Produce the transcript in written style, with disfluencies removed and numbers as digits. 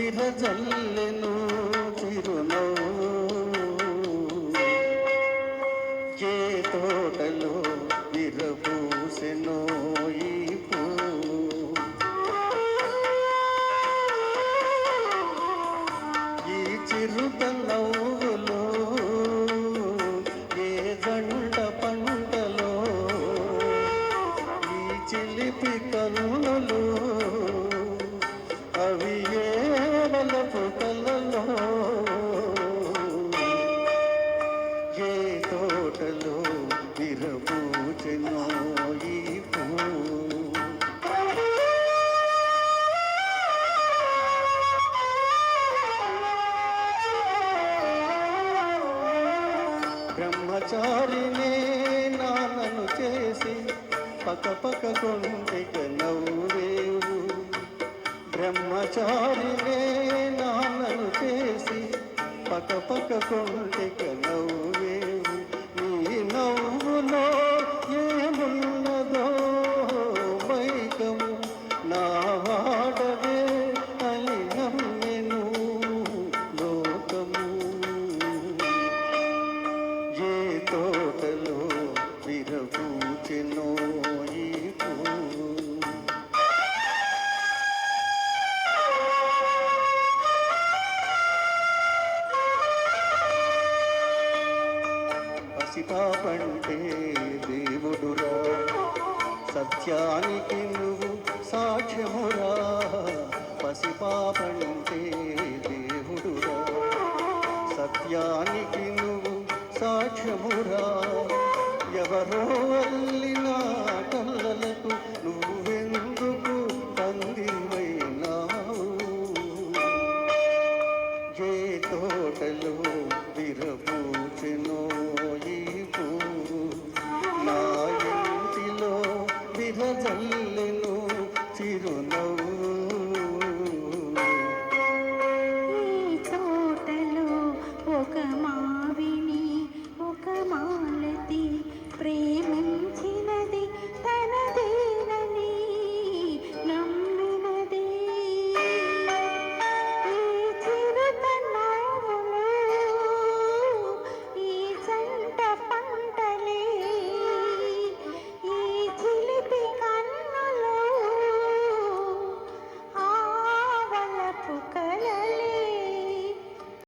విరజల్లెను చిరునవ్వు ఏ తోటలో విరబూసెనో ఈ పువ్వు ఈ చిరుత నవ్వులో ఏ జంట పంటలో ఈ చిలిపి కన్నులు అవి ఏ వలపు కలలో ఏ తోటలో విరబూచెనో ఈ పువ్వు బ్రహ్మచారినే నాన్నను చేసి పక్క కొంటిక నవ్వేవు బ్రహ్మచారినే నాన్నను చేసి పక్క కొంటిక నవ్వేవు నీ నవ్వులో ఏమున్నదో మైకము నా ఆడవే అని నమ్మెను లోకము ఏ తోటలో విరబూచెనో ఈ పువ్వు పసిపాపంటే దేవుడురా సత్యానికి నువ్వు సాక్ష్యమురా పసిపాపంటే దేవుడురా సత్యానికి నువ్వు సాక్ష్యమురా ఎవరో అల్లిన కళ్ళలకు నువ్వెందుకు పందివైనావు ఏ తోటలో విరబూచెనో ఈ పువ్వు నా ఇంటిలో విరజల్లెను చిరునవ్వు